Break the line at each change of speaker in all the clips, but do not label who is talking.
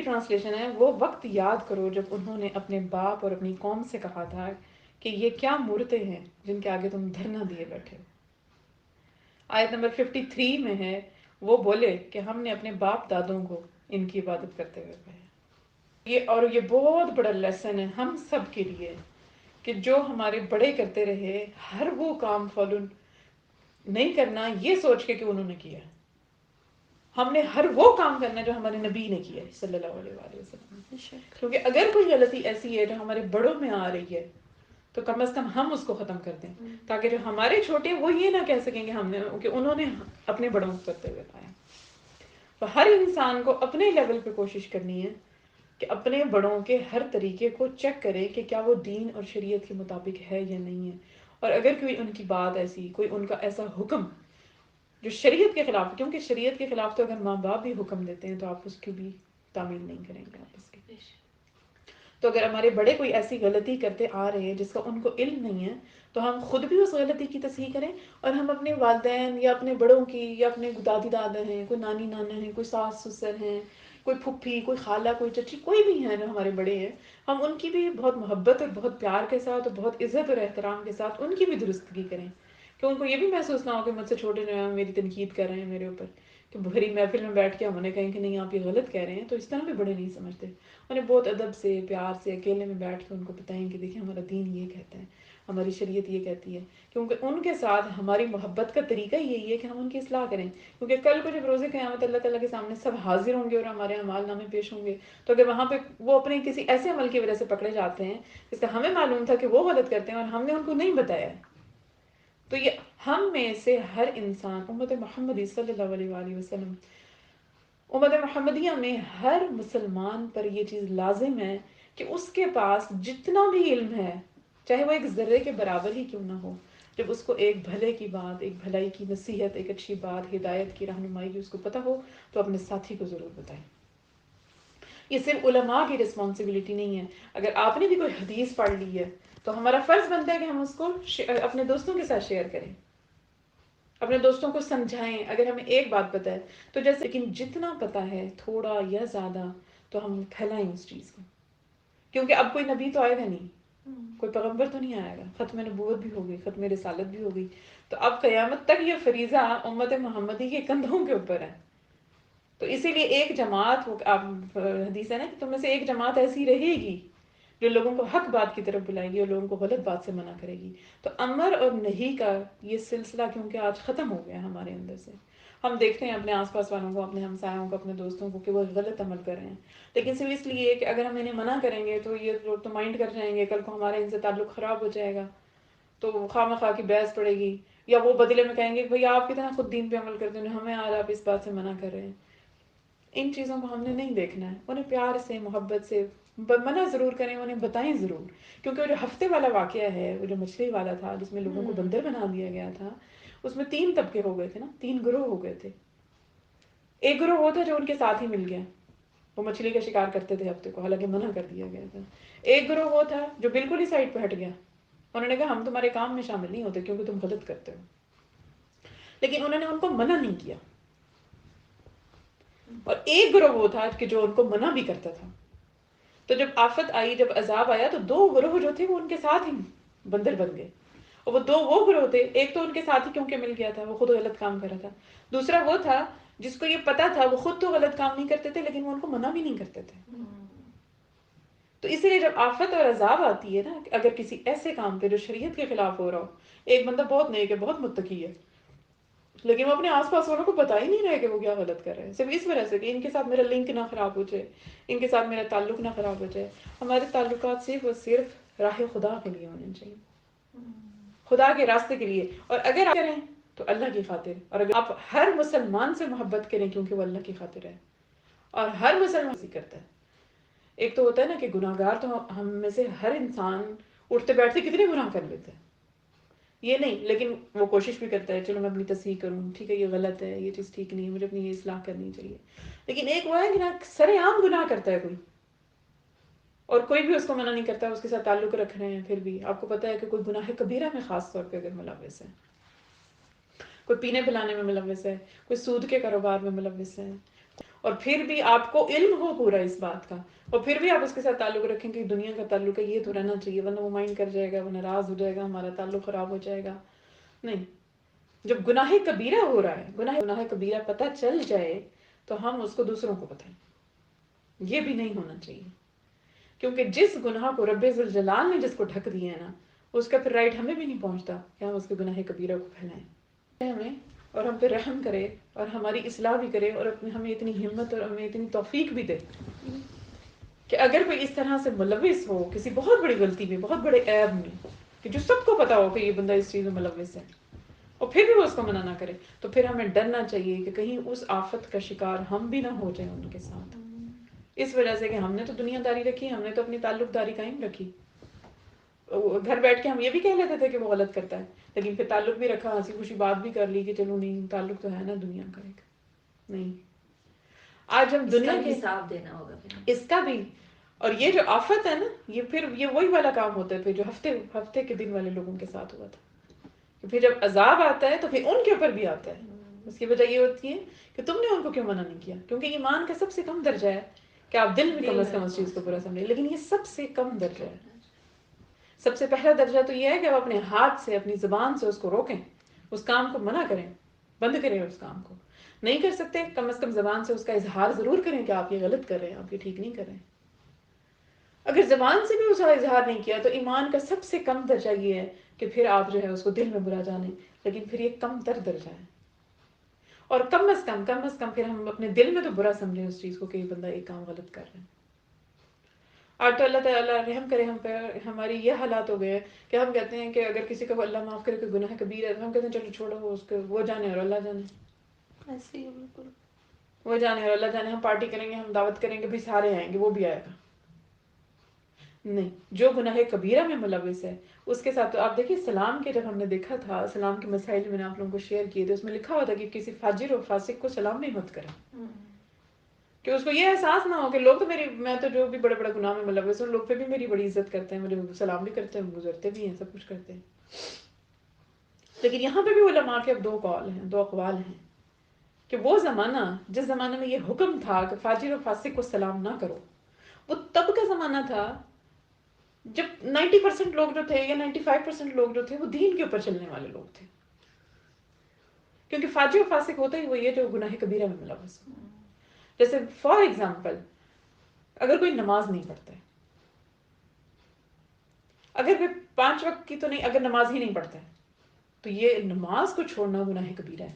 Translation ہے، وہ وقت یاد کرو جب انہوں نے اپنے باپ اور اپنی قوم سے کہا تھا کہ یہ کیا مورتیں ہیں جن کے آگے تم دھرنا دیے بیٹھے ہو۔ آیت نمبر 53 میں ہے، وہ بولے کہ ہم نے اپنے باپ دادوں کو ان کی عبادت کرتے ہوئے پایا۔ یہ بہت بڑا لیسن ہے ہم سب کے لیے کہ جو ہمارے بڑے کرتے رہے، ہر وہ کام فالو نہیں کرنا یہ سوچ کے کہ انہوں نے کیا، ہم نے ہر وہ کام کرنا جو ہمارے نبی نے کیا صلی اللہ علیہ وآلہ وسلم۔ کیونکہ اگر کوئی غلطی ایسی ہے جو ہمارے بڑوں میں آ رہی ہے تو کم از کم ہم اس کو ختم کر دیں، تاکہ جو ہمارے چھوٹے ہیں وہ یہ نہ کہہ سکیں کہ ہم نے کہ انہوں نے اپنے بڑوں کو کرتے ہوئے پایا۔ تو ہر انسان کو اپنے لیول پہ کوشش کرنی ہے کہ اپنے بڑوں کے ہر طریقے کو چیک کرے کہ کیا وہ دین اور شریعت کے مطابق ہے یا نہیں ہے، اور اگر کوئی ان کی بات ایسی، کوئی ان کا ایسا حکم جو شریعت کے خلاف، کیونکہ شریعت کے خلاف تو اگر ماں باپ بھی حکم دیتے ہیں تو آپ اس کی بھی تعمیل نہیں کریں گے آپ اس کی۔ تو اگر ہمارے بڑے کوئی ایسی غلطی کرتے آ رہے ہیں جس کا ان کو علم نہیں ہے تو ہم خود بھی اس غلطی کی تصحیح کریں، اور ہم اپنے والدین یا اپنے بڑوں کی یا اپنے دادی دادا ہیں، کوئی نانی نانا ہیں، کوئی ساس سسر ہیں، کوئی پھپھی، کوئی خالہ، کوئی چچی، کوئی بھی ہے جو ہمارے بڑے ہیں، ہم ان کی بھی بہت محبت اور بہت پیار کے ساتھ اور بہت عزت اور احترام کے ساتھ ان کی بھی درستگی کریں، کہ ان کو یہ بھی محسوس نہ ہو کہ مجھ سے چھوٹے جو ہیں میری تنقید کر رہے ہیں میرے اوپر، کہ بھری محفل میں بیٹھ کے ہم انہیں کہیں کہ نہیں آپ یہ غلط کہہ رہے ہیں، تو اس طرح بھی بڑے نہیں سمجھتے۔ انہیں بہت ادب سے، پیار سے، اکیلے میں بیٹھ کے ان کو بتائیں کہ دیکھیں ہمارا دین یہ کہتا ہے، ہماری شریعت یہ کہتی ہے، کیونکہ ان کے ساتھ ہماری محبت کا طریقہ یہی ہے کہ ہم ان کی اصلاح کریں، کیونکہ کل کو جب روز قیامت اللہ تعالیٰ کے سامنے سب حاضر ہوں گے اور ہمارے اعمال نامے پیش ہوں گے، تو اگر وہاں پہ وہ اپنے کسی ایسے عمل کی وجہ سے پکڑے جاتے ہیں جس کا ہمیں معلوم تھا کہ وہ غلط کرتے ہیں اور ہم نے ان کو نہیں بتایا ہے، تو یہ ہم میں سے ہر انسان، امت محمدی صلی اللہ علیہ وآلہ وسلم، امت محمدیہ میں ہر مسلمان پر یہ چیز لازم ہے کہ اس کے پاس جتنا بھی علم ہے، چاہے وہ ایک ذرے کے برابر ہی کیوں نہ ہو، جب اس کو ایک بھلے کی بات، ایک بھلائی کی نصیحت، ایک اچھی بات، ہدایت کی رہنمائی کی اس کو پتہ ہو تو اپنے ساتھی کو ضرور بتائیں۔ یہ صرف علماء کی رسپانسبلٹی نہیں ہے، اگر آپ نے بھی کوئی حدیث پڑھ لی ہے تو ہمارا فرض بنتا ہے کہ ہم اس کو اپنے دوستوں کے ساتھ شیئر کریں، اپنے دوستوں کو سمجھائیں، اگر ہمیں ایک بات پتہ ہے تو جیسے، لیکن جتنا پتہ ہے تھوڑا یا زیادہ تو ہم پھیلائیں اس چیز کو، کیونکہ اب کوئی نبی تو آئے گا نہیں، کوئی پیغمبر تو نہیں آئے گا، ختم نبوت بھی ہوگی، ختم رسالت بھی ہوگی، تو اب قیامت تک یہ فریضہ امت محمدی کے کندھوں کے اوپر ہے۔ تو اسی لیے ایک جماعت، آپ حدیث ہے نا کہ تم میں سے ایک جماعت ایسی رہے گی جو لوگوں کو حق بات کی طرف بلائے گی اور لوگوں کو غلط بات سے منع کرے گی۔ تو امر اور نہیں کا یہ سلسلہ کیونکہ آج ختم ہو گیا ہمارے اندر سے، ہم دیکھتے ہیں اپنے آس پاس والوں کو، اپنے ہمسایوں کو، اپنے دوستوں کو کہ وہ غلط عمل کر رہے ہیں، لیکن صرف اس لیے کہ اگر ہم انہیں منع کریں گے تو یہ لوگ تو مائنڈ کر جائیں گے، کل کو ہمارے ان سے تعلق خراب ہو جائے گا، تو خواہ مخواہ کی بحث پڑے گی، یا وہ بدلے میں کہیں گے کہ بھئی آپ کتنا خود دین پہ عمل کرتے ہیں، ہمیں آج آپ اس بات سے منع کر رہے ہیں۔ ان چیزوں کو ہم نے نہیں دیکھنا ہے، انہیں پیار سے، محبت سے منع ضرور کریں، انہیں بتائیں ضرور، کیونکہ وہ جو ہفتے والا واقعہ ہے، وہ جو مچھلی والا تھا جس میں لوگوں کو بندر بنا دیا گیا تھا، اس میں 3 طبقے ہو گئے تھے نا، 3 گروہ ہو گئے تھے۔ ایک گروہ وہ تھا جو ان کے ساتھ ہی مل گیا، وہ مچھلی کا شکار کرتے تھے ہفتے کو، حالانکہ منع کر دیا گیا تھا۔ ایک گروہ وہ تھا جو بالکل ہی سائڈ پہ ہٹ گیا، انہوں نے کہا ہم تمہارے کام میں شامل نہیں ہوتے کیونکہ تم غلط کرتے ہو، لیکن انہوں نے ان کو منع نہیں کیا۔ اور ایک گروہ وہ تھا کہ جو ان کو منع بھی کرتا تھا۔ تو جب آفت آئی، جب عذاب آیا، تو 2 گروہ جو تھے وہ ان کے ساتھ ہی بندر بن گئے، اور وہ 2 وہ گروہ تھے، ایک تو ان کے ساتھ ہی کیونکہ مل گیا تھا، وہ خود غلط کام کر رہا تھا، دوسرا وہ تھا جس کو یہ پتا تھا، وہ خود تو غلط کام نہیں کرتے تھے لیکن وہ ان کو منع بھی نہیں کرتے تھے۔ تو اسی لیے جب آفت اور عذاب آتی ہے نا، اگر کسی ایسے کام پہ جو شریعت کے خلاف ہو رہا ہو، ایک بندہ بہت نیک ہے، بہت متقی ہے، لیکن وہ اپنے آس پاس والوں کو بتا ہی نہیں رہے کہ وہ کیا غلط کر رہے ہیں، صرف اس وجہ سے کہ ان کے ساتھ میرا لنک نہ خراب ہو جائے، ان کے ساتھ میرا تعلق نہ خراب ہو جائے۔ ہمارے تعلقات صرف اور صرف راہ خدا کے لیے ہونے چاہیے، خدا کے راستے کے لیے، اور اگر آپ کریں تو اللہ کی خاطر، اور اگر آپ ہر مسلمان سے محبت کریں کیونکہ وہ اللہ کی خاطر ہے، اور ہر مسلمان سے کرتا ہے۔ ایک تو ہوتا ہے نا کہ گناہ گار تو ہم میں سے ہر انسان اٹھتے بیٹھتے کتنے گناہ کر لیتے ہیں، یہ نہیں، لیکن وہ کوشش بھی کرتا ہے چلو میں اپنی تصحیح کروں، ٹھیک ہے یہ غلط ہے، یہ چیز ٹھیک نہیں ہے، مجھے اپنی یہ اصلاح کرنی چاہیے۔ لیکن ایک وہ ہے کہ نا سرے عام گناہ کرتا ہے کوئی، اور کوئی بھی اس کو منع نہیں کرتا، اس کے ساتھ تعلق رکھ رہے ہیں، پھر بھی آپ کو پتہ ہے کہ کوئی گناہ کبیرہ میں خاص طور پہ اگر ملوث ہے، کوئی پینے پلانے میں ملوث ہے، کوئی سود کے کاروبار میں ملوث ہے، اور پھر بھی آپ کو علم ہو پورا اس بات کا، اور پھر بھی آپ اس کے ساتھ تعلق رکھیں کہ دنیا کا تعلق ہے، یہ تو رہنا چاہیے ورنہ وہ مائنڈ کر جائے گا، وہ ناراض ہو جائے گا، ہمارا تعلق خراب ہو جائے گا. نہیں، جب گناہ کبیرہ ہو رہا ہے، گناہ کبیرہ پتہ چل جائے تو ہم اس کو دوسروں کو بتائیں. یہ بھی نہیں ہونا چاہیے، کیونکہ جس گناہ کو رب ذوالجلال نے جس کو ڈھک دیا ہے نا، اس کا پھر رائٹ ہمیں بھی نہیں پہنچتا کہ ہم اس کے گناہ کبیرہ کو پھیلائیں. ہمیں اور ہم پہ رحم کرے اور ہماری اصلاح بھی کرے، اور ہمیں اتنی ہمت اور ہمیں اتنی توفیق بھی دے کہ اگر کوئی اس طرح سے ملوث ہو کسی بہت بڑی غلطی میں، بہت بڑے عیب میں، کہ جو سب کو پتا ہو کہ یہ بندہ اس چیز میں ملوث ہے، اور پھر بھی وہ اس کو منع نہ کرے، تو پھر ہمیں ڈرنا چاہیے کہ کہیں اس آفت کا شکار ہم بھی نہ ہو جائیں ان کے ساتھ، اس وجہ سے کہ ہم نے تو دنیا داری رکھی، ہم نے تو اپنی تعلق داری قائم رکھی. گھر بیٹھ کے ہم یہ بھی کہہ لیتے تھے کہ وہ غلط کرتا ہے، لیکن پھر تعلق بھی رکھا، ہنسی خوشی بات بھی کر لی کہ چلو نہیں، تعلق تو ہے نا دنیا کا ایک. نہیں، آج ہم دنیا کے
حساب دینا ہوگا پھر
اس کا بھی. اور یہ جو آفت ہے نا، یہ پھر یہ وہی والا کام ہوتا ہے پھر جو ہفتے کے دن والے لوگوں کے ساتھ ہوا تھا، کہ پھر جب عذاب آتا ہے تو پھر ان کے اوپر بھی آتا ہے. اس کی وجہ یہ ہوتی ہے کہ تم نے ان کو کیوں منع نہیں کیا، کیونکہ ایمان کا سب سے کم درجہ ہے کہ آپ دل میں کم از کم اس چیز کو برا سمجھیں، لیکن یہ سب سے کم درجہ ہے. سب سے پہلا درجہ تو یہ ہے کہ آپ اپنے ہاتھ سے، اپنی زبان سے اس کو روکیں، اس کام کو منع کریں، بند کریں. اس کام کو نہیں کر سکتے، کم از کم زبان سے اس کا اظہار ضرور کریں کہ آپ یہ غلط کر رہے ہیں، آپ یہ ٹھیک نہیں کر رہے ہیں. اگر زبان سے بھی اس کا اظہار نہیں کیا تو ایمان کا سب سے کم درجہ یہ ہے کہ پھر آپ جو ہے اس کو دل میں برا جانیں، لیکن پھر یہ کم تر درجہ ہے. اور کم از کم پھر ہم اپنے دل میں تو برا سمجھیں اس چیز کو کہ یہ بندہ ایک کام غلط کر رہا ہے. آج تو اللہ تعالیٰ رحم کرے ہم پہ، ہماری یہ حالات ہو گئے ہیں کہ ہم کہتے ہیں کہ اگر کسی کو اللہ معاف کرے کوئی گناہ کبیر ہے تو ہم کہتے ہیں چلو چھوڑو، اس کو وہ جانے اور اللہ جانے.
ایسے ہی بالکل
وہ جانے اور اللہ جانے، ہم پارٹی کریں گے، ہم دعوت کریں گے، بھی سارے آئیں گے، وہ بھی آئے گا. نہیں، جو گناہ کبیرہ میں ملوث ہے اس کے ساتھ تو آپ دیکھیے سلام کے، جب ہم نے دیکھا تھا سلام کے مسائل میں نے آپ لوگوں کو شیئر کیے تھے، اس میں لکھا ہوا تھا کہ کسی فاجر اور فاسق کو سلام نہیں مت کریں، کہ اس کو یہ احساس نہ ہو کہ لوگ تو میں تو جو بھی بڑے بڑے گناہ میں ملوث ہوں، لوگ پہ بھی میری بڑی عزت کرتے ہیں، مجھے سلام بھی کرتے ہیں، گزرتے بھی ہیں، سب کچھ کرتے ہیں. لیکن یہاں پہ بھی علماء کے اب دو اقوال ہیں کہ وہ زمانہ، جس زمانے میں یہ حکم تھا کہ فاجر اور فاسق کو سلام نہ کرو، وہ تب کا زمانہ تھا جب 90% لوگ جو تھے یا 95% لوگ جو تھے وہ دین کے اوپر چلنے والے لوگ تھے. کیونکہ فاجر و فاسق ہوتا ہی وہ یہ جو گناہ کبیرہ میں ملوث ہو. جیسے فار ایگزامپل، اگر کوئی نماز نہیں پڑھتا ہے، اگر کوئی 5 وقت کی تو نہیں، اگر نماز ہی نہیں پڑھتا ہے تو یہ نماز کو چھوڑنا گناہ کبیرہ ہے.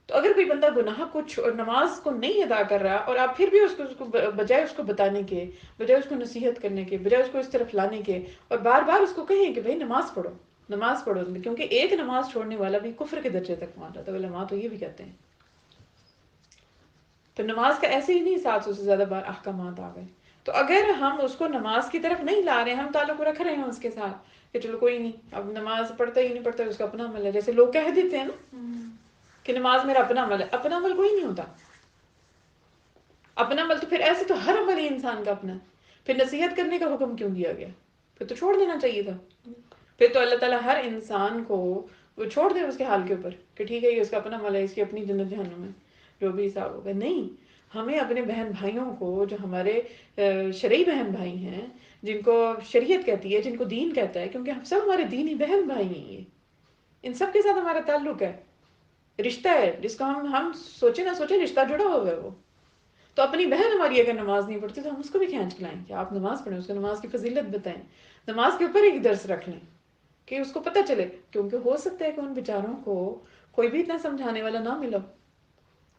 تو اگر کوئی بندہ گناہ کو نماز کو نہیں ادا کر رہا اور آپ پھر بھی اس کو بجائے اس کو بتانے کے، بجائے اس کو نصیحت کرنے کے، بجائے اس کو اس طرف لانے کے، اور بار بار اس کو کہیں کہ بھائی نماز پڑھو، نماز پڑھو، کیونکہ ایک نماز چھوڑنے والا بھی کفر کے درجے تک پہنچ جاتا ہے. علماء تو یہ بھی کہتے ہیں. تو نماز کا ایسے ہی نہیں 700 سے زیادہ بار احکامات آ گئے. تو اگر ہم اس کو نماز کی طرف نہیں لا رہے ہیں، ہم تعلق رکھ رہے ہیں اس کے ساتھ کہ چلو کوئی نہیں، اب نماز پڑھتا ہی نہیں پڑھتا، اس کا اپنا عمل ہے، جیسے لوگ کہہ دیتے ہیں نا کہ نماز میرا اپنا عمل ہے. اپنا عمل کوئی نہیں ہوتا. اپنا عمل تو پھر ایسے تو ہر عمل ہی انسان کا اپنا ہے. پھر نصیحت کرنے کا حکم کیوں دیا گیا؟ پھر تو چھوڑ دینا چاہیے تھا. پھر تو اللہ تعالیٰ ہر انسان کو وہ چھوڑ دے اس کے حال کے اوپر کہ ٹھیک ہے یہ اس کا اپنا عمل ہے، اس کی اپنی جنت جہنم ہے، جو بھی حساب ہوگا. نہیں، ہمیں اپنے بہن بھائیوں کو، جو ہمارے شرعی بہن بھائی ہیں، جن کو شریعت کہتی ہے، جن کو دین کہتا ہے، کیونکہ ہم سب ہمارے دینی بہن بھائی ہیں، یہ ان سب کے ساتھ ہمارا تعلق ہے، رشتہ ہے جس کا ہم سوچے نہ سوچے رشتہ جڑا ہوا ہے. وہ تو اپنی بہن ہماری اگر نماز نہیں پڑھتی تو ہم اس کو بھی کھینچ کے لائیں کہ آپ نماز پڑھیں، اس کو نماز کی فضیلت بتائیں، نماز کے اوپر ایک درس رکھ لیں کہ اس کو پتہ چلے. کیونکہ ہو سکتا ہے کہ ان بیچاروں کو کوئی بھی اتنا سمجھانے والا نہ ملا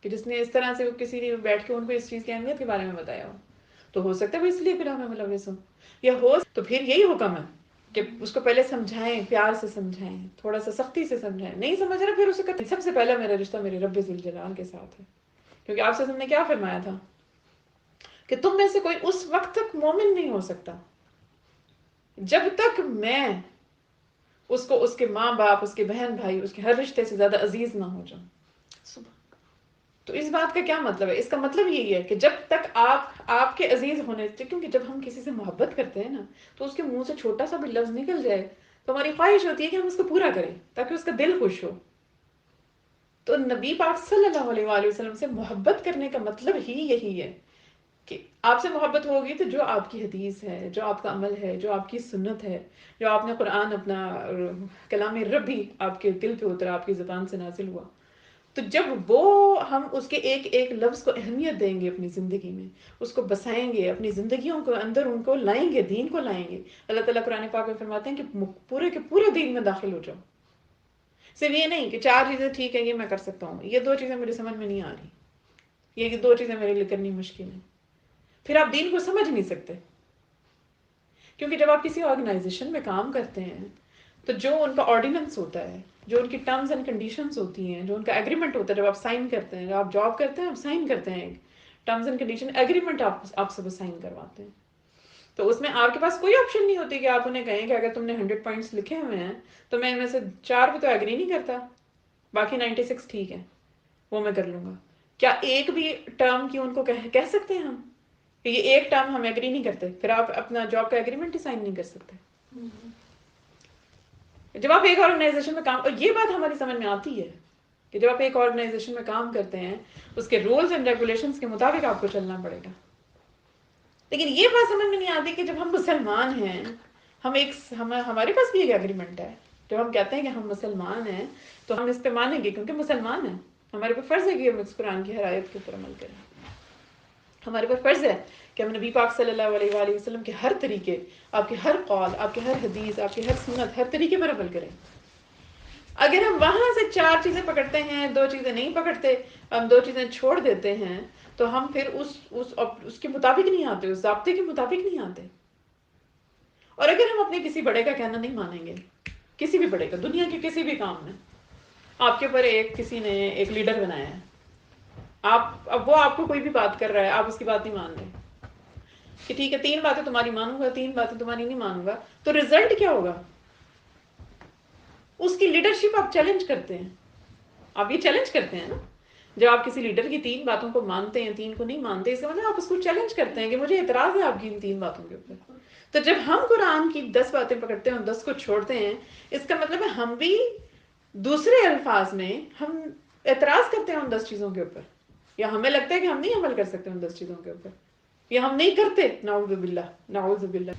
کہ جس نے اس طرح سے کسی نے بیٹھ کے ان کو اس چیز کی اہمیت کے بارے میں بتایا ہو. تو ہو سکتا ہے وہ اس لیے پھر ہمیں ملوث ہو، یا ہو تو پھر یہی حکم ہے کہ اس کو پہلے سمجھائیں، پیار سے سمجھائیں، تھوڑا سا سختی سے سمجھائیں. نہیں سمجھ رہا پھر اسے کہتے سب سے پہلا میرا رشتہ میرے رب ذوالجلال کے ساتھ ہے. کیونکہ آپ سے ہم نے کیا فرمایا تھا کہ تم میں سے کوئی اس وقت تک مومن نہیں ہو سکتا جب تک میں اس کو اس کے ماں باپ، اس کے بہن بھائی، اس کے ہر رشتے سے زیادہ عزیز نہ ہو جاؤں. تو اس بات کا کیا مطلب ہے؟ اس کا مطلب یہی ہے کہ جب تک آپ کے عزیز ہونے سے، کیونکہ جب ہم کسی سے محبت کرتے ہیں نا تو اس کے منہ سے چھوٹا سا بھی لفظ نکل جائے تو ہماری خواہش ہوتی ہے کہ ہم اس کو پورا کریں تاکہ اس کا دل خوش ہو. تو نبی پاک صلی اللہ علیہ وآلہ وسلم سے محبت کرنے کا مطلب ہی یہی ہے کہ آپ سے محبت ہوگی تو جو آپ کی حدیث ہے، جو آپ کا عمل ہے، جو آپ کی سنت ہے، جو آپ نے قرآن اپنا کلام ربی آپ کے دل پہ اترا، آپ کی زبان سے نازل ہوا، تو جب وہ ہم اس کے ایک ایک لفظ کو اہمیت دیں گے اپنی زندگی میں، اس کو بسائیں گے اپنی زندگیوں کو اندر، ان کو لائیں گے، دین کو لائیں گے. اللہ تعالیٰ قرآن پاک میں فرماتے ہیں کہ پورے کے پورے دین میں داخل ہو جاؤ. صرف یہ نہیں کہ 4 چیزیں ٹھیک ہے یہ میں کر سکتا ہوں، یہ 2 چیزیں مجھے سمجھ میں نہیں آ رہی، یہ 2 چیزیں میرے لیے کرنی مشکل ہے، پھر آپ دین کو سمجھ نہیں سکتے. کیونکہ جب آپ کسی آرگنائزیشن میں کام کرتے ہیں تو جو ان کا آرڈیننس ہوتا ہے، جو ان کی ٹرمز اینڈ کنڈیشنز ہوتی ہیں، جو ان کا ایگریمنٹ ہوتا ہے، جب آپ سائن کرتے ہیں، جب آپ جاب کرتے ہیں آپ سائن کرتے ہیں، ٹرمز اینڈ کنڈیشن ایگریمنٹ آپ سے وہ سائن کرواتے ہیں. تو اس میں آپ کے پاس کوئی آپشن نہیں ہوتی کہ آپ انہیں کہیں کہ اگر تم نے 100 پوائنٹس لکھے ہوئے ہیں تو میں ان میں سے 4 پہ تو ایگری نہیں کرتا، باقی 96 ٹھیک ہے وہ میں کر لوں گا. کیا ایک بھی ٹرم کی ان کو کہہ سکتے ہیں ہم کہ یہ ایک ٹرم ہم ایگری نہیں کرتے؟ پھر آپ اپنا جاب کا ایگریمنٹ ہی سائن نہیں کر سکتے. جب آپ ایک آرگنائزیشن میں کام، اور یہ بات ہماری سمجھ میں آتی ہے کہ جب آپ ایک آرگنائزیشن میں کام کرتے ہیں اس کے رولز اینڈ ریگولیشنز کے مطابق آپ کو چلنا پڑے گا. لیکن یہ بات سمجھ میں نہیں آتی کہ جب ہم مسلمان ہیں، ہمارے پاس بھی ایک ایگریمنٹ ہے، جب ہم کہتے ہیں کہ ہم مسلمان ہیں تو ہم اس پہ مانیں گے کیونکہ مسلمان ہیں. ہمارے پہ فرض ہے کہ ہم اس قرآن کی ہر آیت کے اوپر عمل کریں. ہمارے پر فرض ہے کہ ہم نبی پاک صلی اللہ علیہ وآلہ وسلم کے ہر طریقے، آپ کے ہر قول، آپ کے ہر حدیث، آپ کی ہر سنت، ہر طریقے پر عمل کریں. اگر ہم وہاں سے 4 چیزیں پکڑتے ہیں، 2 چیزیں نہیں پکڑتے، ہم 2 چیزیں چھوڑ دیتے ہیں، تو ہم پھر اس کے مطابق نہیں آتے، اس ضابطے کے مطابق نہیں آتے. اور اگر ہم اپنے کسی بڑے کا کہنا نہیں مانیں گے، کسی بھی بڑے کا، دنیا کے کسی بھی کام میں آپ کے اوپر کسی نے ایک لیڈر بنایا ہے، اب وہ آپ کو کوئی بھی بات کر رہا ہے، آپ اس کی بات نہیں مان رہے کہ ٹھیک ہے 3 باتیں تمہاری مانوں گا، 3 باتیں تمہاری نہیں مانوں گا، تو رزلٹ کیا ہوگا؟ اس کی لیڈرشپ آپ چیلنج کرتے ہیں. آپ یہ چیلنج کرتے ہیں نا، جب آپ کسی لیڈر کی 3 باتوں کو مانتے ہیں، 3 کو نہیں مانتے، اس کا مطلب آپ اس کو چیلنج کرتے ہیں کہ مجھے اعتراض ہے آپ کی ان 3 باتوں کے اوپر. تو جب ہم قرآن کی 10 باتیں پکڑتے ہیں اور 10 کو چھوڑتے ہیں، اس کا مطلب ہے ہم بھی دوسرے الفاظ میں ہم اعتراض کرتے ہیں ان 10 چیزوں کے اوپر، یا ہمیں لگتا ہے کہ ہم نہیں عمل کر سکتے ان 10 چیزوں کے اوپر، یا ہم نہیں کرتے. نعوذ باللہ، نعوذ باللہ.